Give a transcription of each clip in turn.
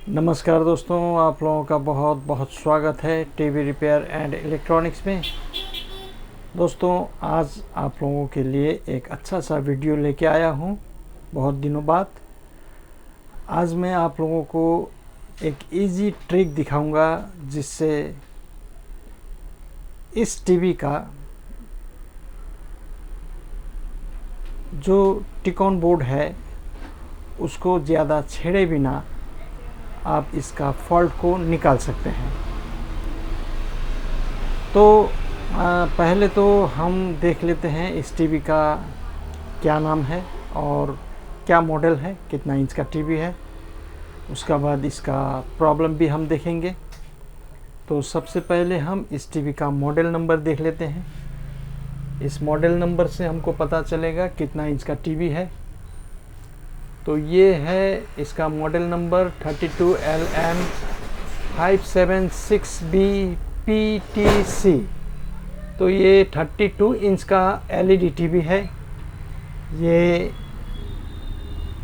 नमस्कार दोस्तों, आप लोगों का बहुत बहुत स्वागत है टीवी रिपेयर एंड इलेक्ट्रॉनिक्स में। दोस्तों, आज आप लोगों के लिए एक अच्छा सा वीडियो लेके आया हूँ बहुत दिनों बाद। आज मैं आप लोगों को एक इजी ट्रिक दिखाऊंगा जिससे इस टीवी का जो टिकॉन बोर्ड है उसको ज़्यादा छेड़े बिना आप इसका फॉल्ट को निकाल सकते हैं। तो पहले तो हम देख लेते हैं इस टीवी का क्या नाम है और क्या मॉडल है, कितना इंच का टीवी है। उसका बाद इसका प्रॉब्लम भी हम देखेंगे। तो सबसे पहले हम इस टीवी का मॉडल नंबर देख लेते हैं। इस मॉडल नंबर से हमको पता चलेगा कितना इंच का टीवी है। तो ये है इसका मॉडल नंबर 32LM576BPTC। तो ये 32 इंच का LED टीवी है। ये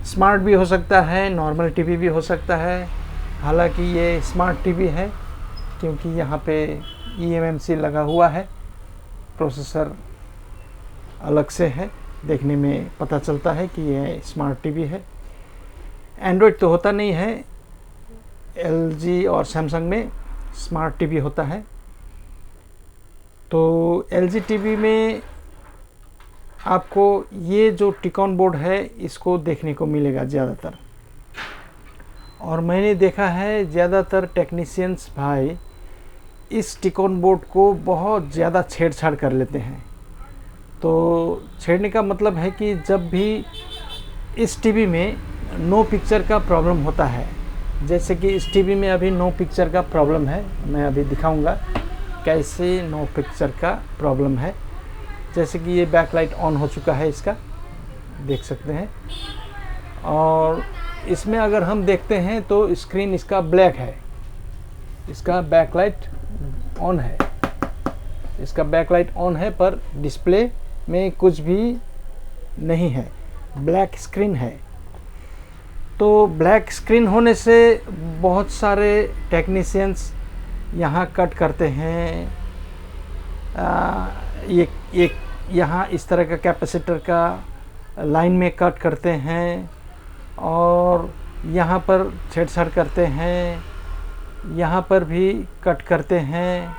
स्मार्ट भी हो सकता है, नॉर्मल टीवी भी हो सकता है। हालांकि ये स्मार्ट टीवी है क्योंकि यहाँ पे eMMC लगा हुआ है। प्रोसेसर अलग से है, देखने में पता चलता है कि ये स्मार्ट टीवी है। एंड्रॉयड तो होता नहीं है, LG और सैमसंग में स्मार्ट टीवी होता है। तो LG टीवी में आपको ये जो टिकॉन बोर्ड है इसको देखने को मिलेगा ज़्यादातर। और मैंने देखा है ज़्यादातर टेक्नीशियंस भाई इस टिकॉन बोर्ड को बहुत ज़्यादा छेड़छाड़ कर लेते हैं। तो छेड़ने का मतलब है कि जब भी इस टीवी में नो पिक्चर का प्रॉब्लम होता है, जैसे कि इस टीवी में अभी नो पिक्चर का प्रॉब्लम है, मैं अभी दिखाऊंगा कैसे नो पिक्चर का प्रॉब्लम है। जैसे कि ये बैकलाइट ऑन हो चुका है, इसका देख सकते हैं। और इसमें अगर हम देखते हैं तो स्क्रीन इसका ब्लैक है, इसका बैकलाइट ऑन है, इसका बैकलाइट ऑन है पर डिस्प्ले में कुछ भी नहीं है, ब्लैक स्क्रीन है। तो ब्लैक स्क्रीन होने से बहुत सारे टेक्नीशियंस यहाँ कट करते हैं। ये यहाँ इस तरह का कैपेसिटर का लाइन में कट करते हैं और यहाँ पर छेड़छाड़ करते हैं, यहाँ पर भी कट करते हैं।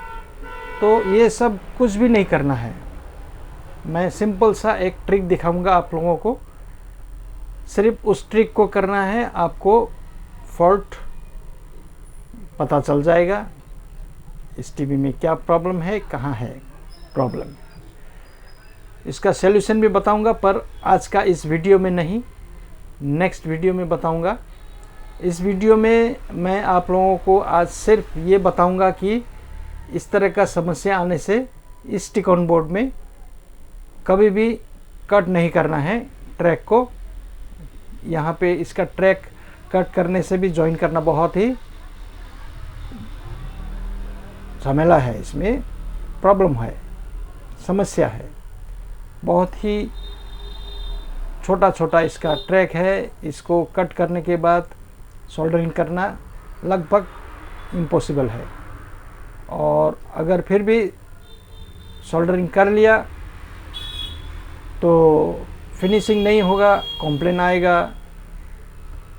तो ये सब कुछ भी नहीं करना है। मैं सिंपल सा एक ट्रिक दिखाऊंगा आप लोगों को। सिर्फ उस ट्रिक को करना है, आपको फॉल्ट पता चल जाएगा इस टीवी में क्या प्रॉब्लम है, कहाँ है प्रॉब्लम। इसका सॉल्यूशन भी बताऊंगा पर आज का इस वीडियो में नहीं, नेक्स्ट वीडियो में बताऊंगा। इस वीडियो में मैं आप लोगों को आज सिर्फ ये बताऊंगा कि इस तरह का समस्या आने से इस टिकॉन बोर्ड में कभी भी कट नहीं करना है ट्रैक को। यहाँ पे इसका ट्रैक कट करने से भी जॉइन करना बहुत ही झमेला है, इसमें प्रॉब्लम है, समस्या है। बहुत ही छोटा छोटा इसका ट्रैक है, इसको कट करने के बाद सोल्डरिंग करना लगभग इम्पॉसिबल है। और अगर फिर भी सोल्डरिंग कर लिया तो फिनिशिंग नहीं होगा, कंप्लेन आएगा,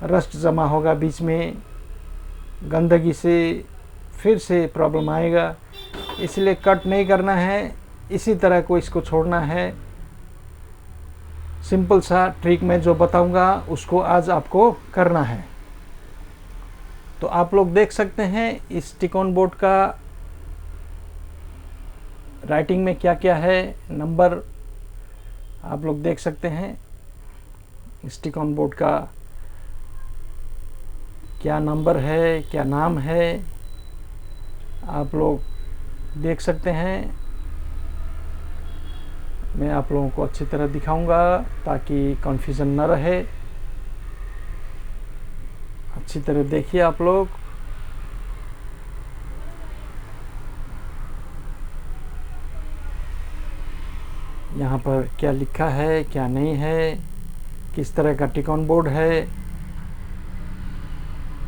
रस्ट जमा होगा बीच में, गंदगी से फिर से प्रॉब्लम आएगा। इसलिए कट नहीं करना है, इसी तरह को इसको छोड़ना है। सिंपल सा ट्रिक मैं जो बताऊंगा उसको आज आपको करना है। तो आप लोग देख सकते हैं इस टिकॉन बोर्ड का राइटिंग में क्या क्या है, नंबर आप लोग देख सकते हैं। इस टिकॉन बोर्ड का क्या नंबर है, क्या नाम है, आप लोग देख सकते हैं। मैं आप लोगों को अच्छी तरह दिखाऊंगा ताकि कंफ्यूजन न रहे। अच्छी तरह देखिए आप लोग। यहाँ पर क्या लिखा है, क्या नहीं है, किस तरह का टिकॉन बोर्ड है।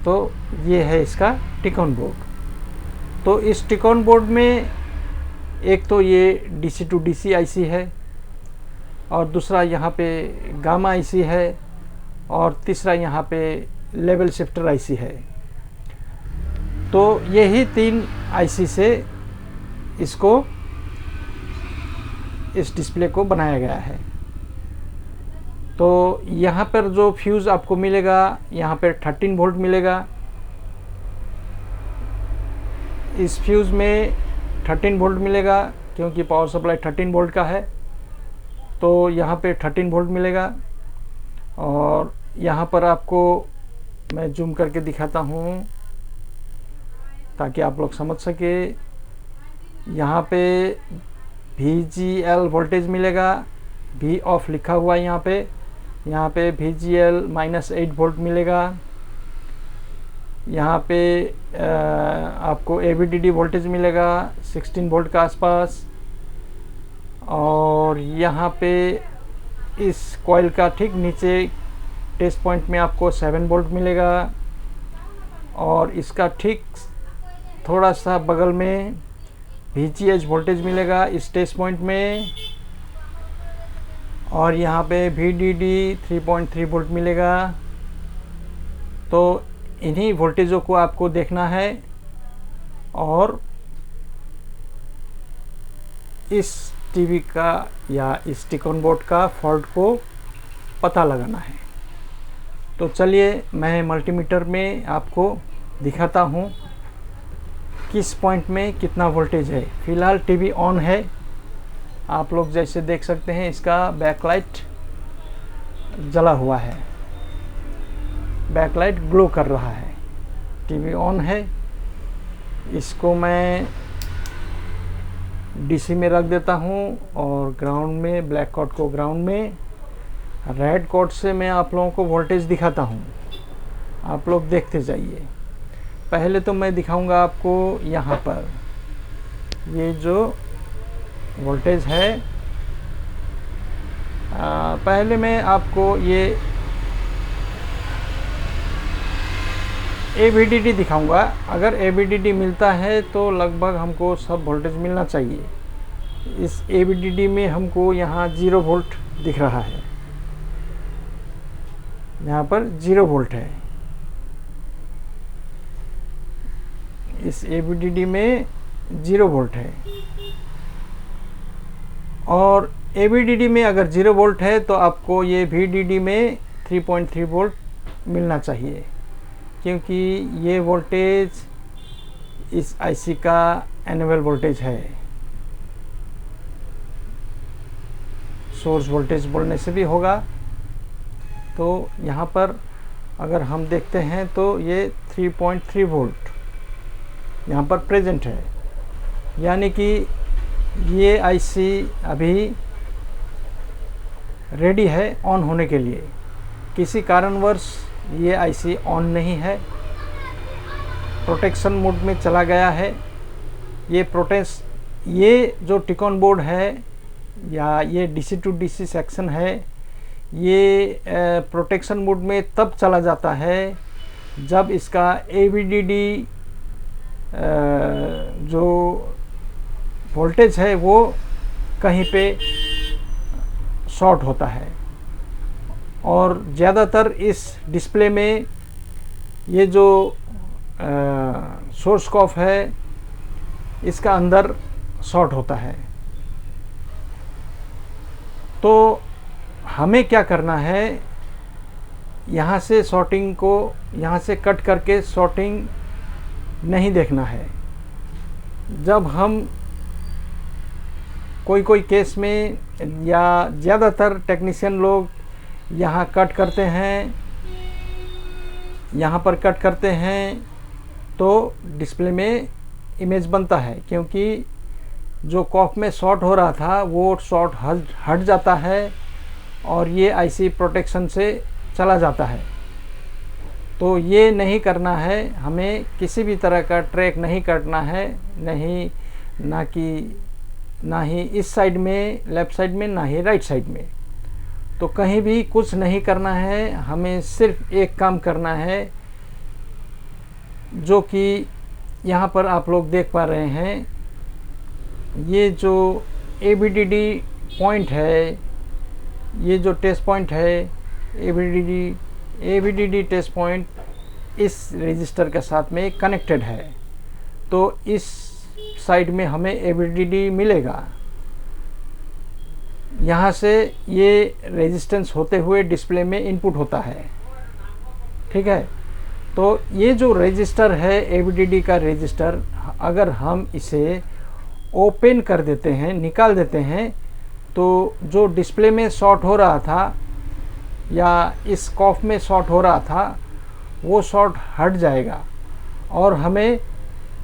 तो ये है इसका टिकॉन बोर्ड। तो इस टिकॉन बोर्ड में एक तो ये DC to DC IC है, और दूसरा यहाँ पे गामा IC है, और तीसरा यहाँ पे लेवल शिफ्टर IC है। तो यही 3 IC से इसको, इस डिस्प्ले को बनाया गया है। तो यहाँ पर जो फ्यूज़ आपको मिलेगा, यहाँ पर 13 वोल्ट मिलेगा। इस फ्यूज़ में 13 वोल्ट मिलेगा, क्योंकि पावर सप्लाई 13 वोल्ट का है। तो यहाँ पे 13 वोल्ट मिलेगा। और यहाँ पर आपको मैं जूम करके दिखाता हूँ ताकि आप लोग समझ सके। यहाँ पे VGL वोल्टेज मिलेगा, V ऑफ लिखा हुआ है यहाँ पे VGL -8 वोल्ट मिलेगा। यहाँ पे आपको AVDD वोल्टेज मिलेगा 16 वोल्ट के आसपास। और यहाँ पे इस कॉइल का ठीक नीचे टेस्ट पॉइंट में आपको 7 वोल्ट मिलेगा। और इसका ठीक थोड़ा सा बगल में VGH वोल्टेज मिलेगा इस टेस्ट पॉइंट में। और यहाँ पे VDD 3.3 वोल्ट मिलेगा। तो इन्हीं वोल्टेजों को आपको देखना है और इस टीवी का या इस टिकॉन बोर्ड का फॉल्ट को पता लगाना है। तो चलिए मैं मल्टीमीटर में आपको दिखाता हूँ किस पॉइंट में कितना वोल्टेज है। फ़िलहाल टीवी ऑन है, आप लोग जैसे देख सकते हैं इसका बैकलाइट जला हुआ है, बैकलाइट ग्लो कर रहा है। टीवी ऑन है। इसको मैं DC में रख देता हूँ और ग्राउंड में, ब्लैक कॉर्ड को ग्राउंड में, रेड कॉर्ड से मैं आप लोगों को वोल्टेज दिखाता हूँ। आप लोग देखते जाइए। पहले तो मैं दिखाऊंगा आपको यहाँ पर ये जो वोल्टेज है। पहले मैं आपको ये AVDD दिखाऊंगा। अगर AVDD मिलता है तो लगभग हमको सब वोल्टेज मिलना चाहिए। इस AVDD में हमको यहाँ 0 वोल्ट दिख रहा है, यहाँ पर 0 वोल्ट है। इस AVDD में 0 वोल्ट है। और AVDD में अगर 0 वोल्ट है तो आपको ये VDD में 3.3 वोल्ट मिलना चाहिए, क्योंकि ये वोल्टेज इस IC का एनुअल वोल्टेज है। सोर्स वोल्टेज बोलने से भी होगा। तो यहाँ पर अगर हम देखते हैं तो ये 3.3 वोल्ट यहाँ पर प्रेजेंट है, यानी कि ये IC अभी रेडी है ऑन होने के लिए। किसी कारणवश ये IC ऑन नहीं है, प्रोटेक्शन मोड में चला गया है। ये जो टिकॉन बोर्ड है या ये DC to DC सेक्शन है, ये प्रोटेक्शन मोड में तब चला जाता है जब इसका AVDD जो वोल्टेज है वो कहीं पे शॉर्ट होता है। और ज़्यादातर इस डिस्प्ले में ये जो सोर्स कॉफ है इसका अंदर शॉर्ट होता है। तो हमें क्या करना है, यहाँ से शॉर्टिंग को यहाँ से कट करके शॉर्टिंग नहीं देखना है। जब हम कोई केस में या ज़्यादातर टेक्नीशियन लोग यहाँ कट करते हैं, यहाँ पर कट करते हैं तो डिस्प्ले में इमेज बनता है, क्योंकि जो कॉफ में शॉर्ट हो रहा था वो शॉर्ट हट जाता है और ये IC प्रोटेक्शन से चला जाता है। तो ये नहीं करना है, हमें किसी भी तरह का ट्रैक नहीं करना है, ना ही इस साइड में लेफ़्ट साइड में, ना ही राइट साइड में। तो कहीं भी कुछ नहीं करना है, हमें सिर्फ एक काम करना है जो कि यहाँ पर आप लोग देख पा रहे हैं, ये जो ABDD पॉइंट है, ये जो टेस्ट पॉइंट है ABDD टेस्ट पॉइंट इस रजिस्टर के साथ में कनेक्टेड है। तो इस साइड में हमें ABDD मिलेगा। यहाँ से ये रेजिस्टेंस होते हुए डिस्प्ले में इनपुट होता है, ठीक है। तो ये जो रजिस्टर है ABDD का रजिस्टर, अगर हम इसे ओपन कर देते हैं, निकाल देते हैं, तो जो डिस्प्ले में शॉर्ट हो रहा था या इस कॉफ में शॉर्ट हो रहा था, वो शॉर्ट हट जाएगा और हमें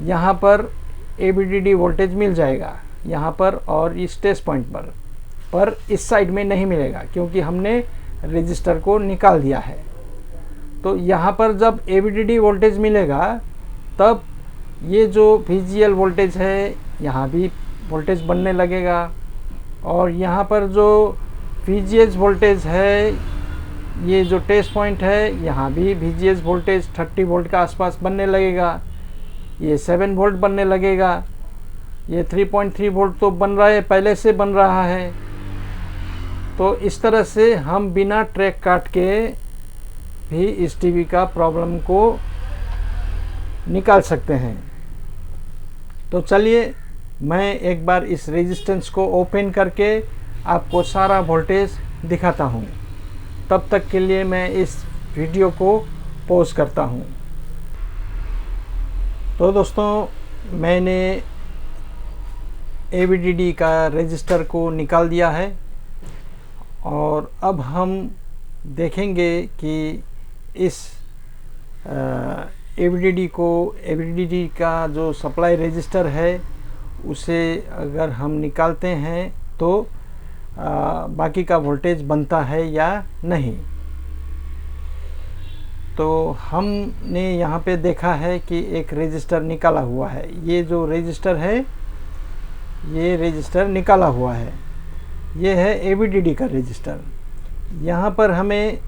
यहाँ पर ABDD वोल्टेज मिल जाएगा, यहाँ पर और इस टेस्ट पॉइंट पर इस साइड में नहीं मिलेगा क्योंकि हमने रजिस्टर को निकाल दिया है। तो यहाँ पर जब ABDD वोल्टेज मिलेगा तब ये जो VGL वोल्टेज है यहाँ भी वोल्टेज बनने लगेगा, और यहाँ पर जो VGS वोल्टेज है, ये जो टेस्ट पॉइंट है, यहाँ भी VGS वोल्टेज 30 वोल्ट का आसपास बनने लगेगा। ये 7 वोल्ट बनने लगेगा। ये 3.3 वोल्ट तो बन रहा है, पहले से बन रहा है। तो इस तरह से हम बिना ट्रैक काट के भी इस टीवी का प्रॉब्लम को निकाल सकते हैं। तो चलिए मैं एक बार इस रेजिस्टेंस को ओपन करके आपको सारा वोल्टेज दिखाता हूँ। तब तक के लिए मैं इस वीडियो को पॉज करता हूँ। तो दोस्तों, मैंने ABDD का रजिस्टर को निकाल दिया है और अब हम देखेंगे कि इस ABDD का जो सप्लाई रजिस्टर है उसे अगर हम निकालते हैं तो बाकी का वोल्टेज बनता है या नहीं। तो हमने यहाँ पे देखा है कि एक रजिस्टर निकाला हुआ है। ये जो रजिस्टर है, ये रजिस्टर निकाला हुआ है। ये है ABDD का रजिस्टर। यहाँ पर हमें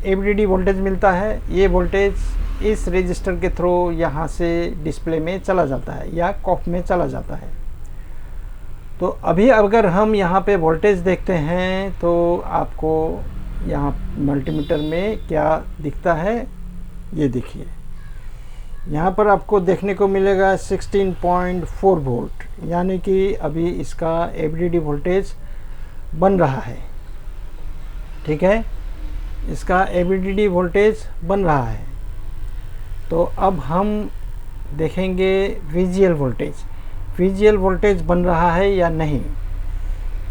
ABDD वोल्टेज मिलता है। ये वोल्टेज इस रजिस्टर के थ्रू यहाँ से डिस्प्ले में चला जाता है या कॉफ में चला जाता है। तो अभी अगर हम यहाँ पे वोल्टेज देखते हैं तो आपको यहाँ मल्टीमीटर में क्या दिखता है, ये देखिए। यहाँ पर आपको देखने को मिलेगा 16.4 वोल्ट, यानी कि अभी इसका ABDD वोल्टेज बन रहा है, ठीक है। इसका ABDD वोल्टेज बन रहा है। तो अब हम देखेंगे VGL वोल्टेज बन रहा है या नहीं।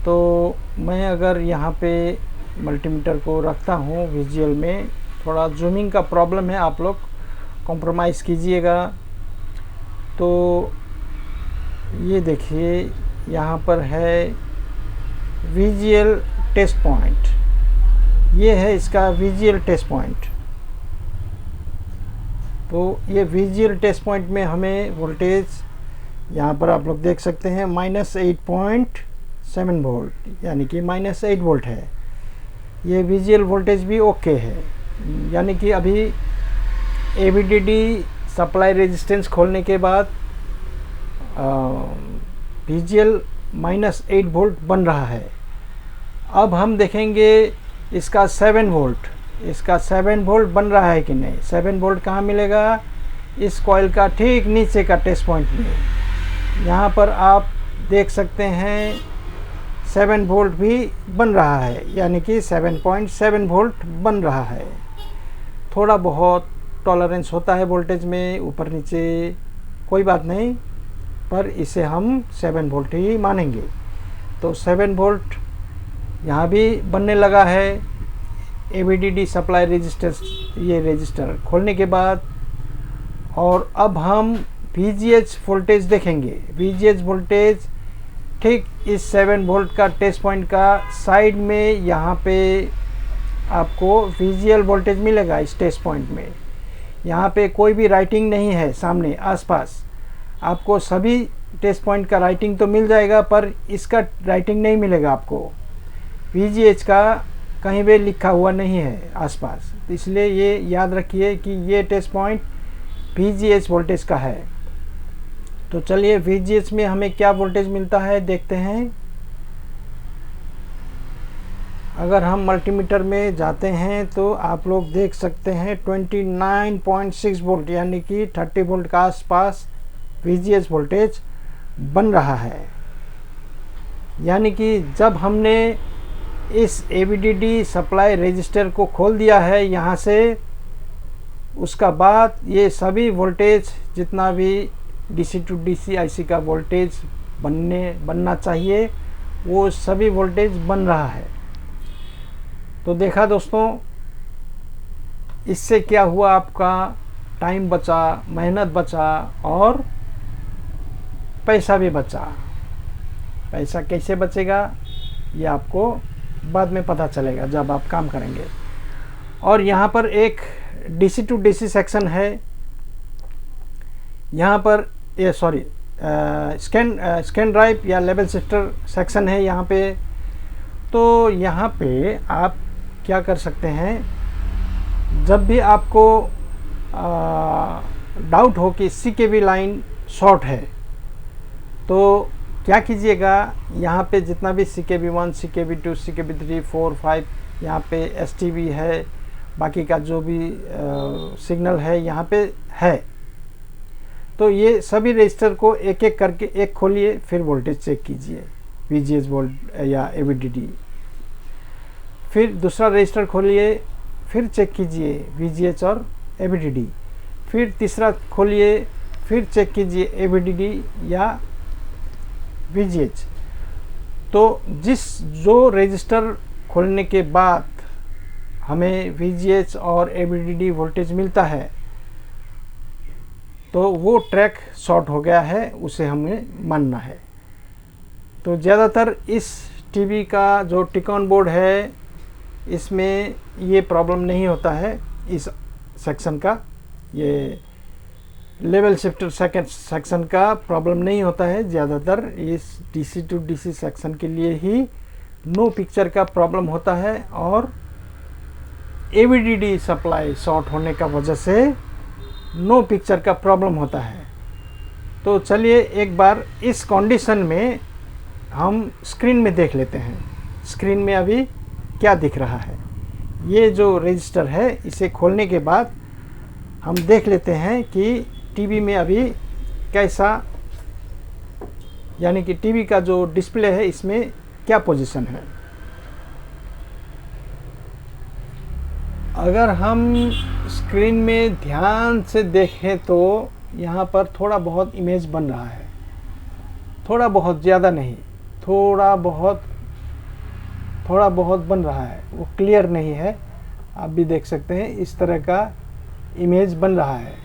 तो मैं अगर यहाँ पे मल्टीमीटर को रखता हूँ VGL में, थोड़ा जूमिंग का प्रॉब्लम है, आप लोग कॉम्प्रोमाइज़ कीजिएगा। तो ये देखिए, यहाँ पर है VGL टेस्ट पॉइंट। ये है इसका VGL टेस्ट पॉइंट। तो ये VGL टेस्ट पॉइंट में हमें वोल्टेज, यहाँ पर आप लोग देख सकते हैं, -8.7 वोल्ट, यानी कि -8 वोल्ट है। ये VGL वोल्टेज भी ओके है, यानी कि अभी ABDD सप्लाई रेजिस्टेंस खोलने के बाद VGL -8 वोल्ट बन रहा है। अब हम देखेंगे इसका 7 वोल्ट, इसका 7 वोल्ट बन रहा है कि नहीं। 7 वोल्ट कहाँ मिलेगा? इस कॉइल का ठीक नीचे का टेस्ट पॉइंट में। यहाँ पर आप देख सकते हैं 7 वोल्ट भी बन रहा है, यानी कि 7.7 वोल्ट बन रहा है। थोड़ा बहुत टॉलरेंस होता है वोल्टेज में, ऊपर नीचे, कोई बात नहीं, पर इसे हम 7 वोल्ट ही मानेंगे। तो 7 वोल्ट यहाँ भी बनने लगा है ABDD सप्लाई रेजिस्टेंस, ये रजिस्टर खोलने के बाद। और अब हम VGH वोल्टेज देखेंगे। VGH वोल्टेज ठीक इस 7 वोल्ट का टेस्ट पॉइंट का साइड में, यहाँ पे आपको VGL वोल्टेज मिलेगा इस टेस्ट पॉइंट में। यहाँ पे कोई भी राइटिंग नहीं है सामने आसपास। आपको सभी टेस्ट पॉइंट का राइटिंग तो मिल जाएगा, पर इसका राइटिंग नहीं मिलेगा आपको। VGH का कहीं भी लिखा हुआ नहीं है आसपास। इसलिए ये याद रखिए कि ये टेस्ट पॉइंट VGH वोल्टेज का है। तो चलिए VGH में हमें क्या वोल्टेज मिलता है देखते हैं। अगर हम मल्टीमीटर में जाते हैं तो आप लोग देख सकते हैं 29.6 वोल्ट यानी कि 30 वोल्ट का आसपास VGH वोल्टेज बन रहा है। यानी कि जब हमने इस AVDD सप्लाई रजिस्टर को खोल दिया है यहाँ से, उसका बाद ये सभी वोल्टेज जितना भी DC टू DC IC का वोल्टेज बनना चाहिए वो सभी वोल्टेज बन रहा है। तो देखा दोस्तों, इससे क्या हुआ, आपका टाइम बचा, मेहनत बचा और पैसा भी बचा। पैसा कैसे बचेगा ये आपको बाद में पता चलेगा जब आप काम करेंगे। और यहाँ पर एक DC टू DC सेक्शन है, यहाँ पर ये स्कैन ड्राइव या लेवल शिफ्टर सेक्शन है यहाँ पे। तो यहाँ पे आप क्या कर सकते हैं, जब भी आपको डाउट हो कि CKB लाइन शॉर्ट है तो क्या कीजिएगा, यहाँ पे जितना भी CKB1, CKB2, CKB3, 4, 5 यहाँ पे STB है, बाकी का जो भी सिग्नल है यहाँ पे है। तो ये सभी रजिस्टर को एक एक करके एक खोलिए, फिर वोल्टेज चेक कीजिए VGH वोल्ट या AVDD। फिर दूसरा रजिस्टर खोलिए, फिर चेक कीजिए VGH और AVDD। फिर तीसरा खोलिए, फिर चेक कीजिए AVDD या VGH। तो जो रजिस्टर खोलने के बाद हमें VGH और AVDD वोल्टेज मिलता है तो वो ट्रैक शॉर्ट हो गया है, उसे हमें मानना है। तो ज़्यादातर इस टीवी का जो टिकॉन बोर्ड है इसमें ये प्रॉब्लम नहीं होता है। इस सेक्शन का, ये लेवल शिफ्टर सेक्शन का प्रॉब्लम नहीं होता है। ज़्यादातर इस DC टू DC सेक्शन के लिए ही नो पिक्चर का प्रॉब्लम होता है और AVDD सप्लाई शॉर्ट होने का वजह से नो पिक्चर का प्रॉब्लम होता है। तो चलिए एक बार इस कंडीशन में हम स्क्रीन में देख लेते हैं। स्क्रीन में अभी क्या दिख रहा है, ये जो रजिस्टर है इसे खोलने के बाद हम देख लेते हैं कि टीवी में अभी कैसा, यानी कि टीवी का जो डिस्प्ले है इसमें क्या पोजीशन है। अगर हम स्क्रीन में ध्यान से देखें तो यहाँ पर थोड़ा बहुत इमेज बन रहा है, थोड़ा बहुत, ज़्यादा नहीं, थोड़ा बहुत बन रहा है, वो क्लियर नहीं है। आप भी देख सकते हैं इस तरह का इमेज बन रहा है।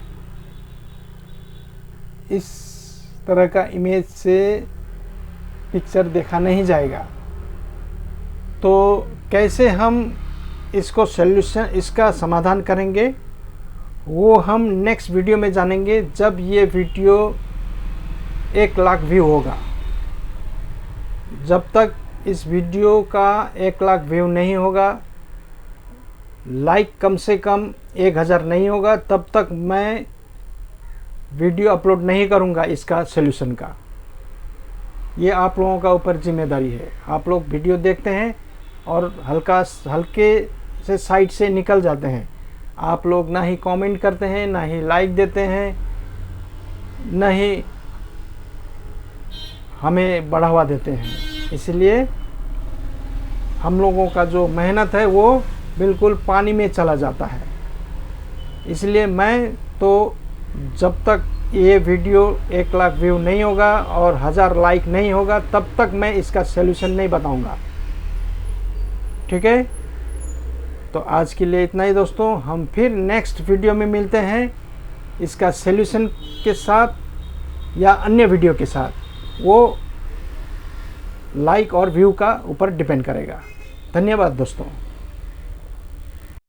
इस तरह का इमेज से पिक्चर देखा नहीं जाएगा। तो कैसे हम इसको इसका समाधान करेंगे वो हम नेक्स्ट वीडियो में जानेंगे, जब ये वीडियो 1 लाख व्यू होगा। जब तक इस वीडियो का 1 लाख व्यू नहीं होगा, लाइक कम से कम 1000 नहीं होगा, तब तक मैं वीडियो अपलोड नहीं करूंगा इसका सॉल्यूशन का। ये आप लोगों का ऊपर जिम्मेदारी है। आप लोग वीडियो देखते हैं और हल्के से साइड से निकल जाते हैं। आप लोग ना ही कमेंट करते हैं, ना ही लाइक देते हैं, ना ही हमें बढ़ावा देते हैं। इसलिए हम लोगों का जो मेहनत है वो बिल्कुल पानी में चला जाता है। इसलिए मैं तो जब तक ये वीडियो 1 लाख व्यू नहीं होगा और 1000 लाइक नहीं होगा, तब तक मैं इसका सलूशन नहीं बताऊंगा। ठीक है, तो आज के लिए इतना ही दोस्तों। हम फिर नेक्स्ट वीडियो में मिलते हैं इसका सलूशन के साथ या अन्य वीडियो के साथ। वो लाइक और व्यू का ऊपर डिपेंड करेगा। धन्यवाद दोस्तों।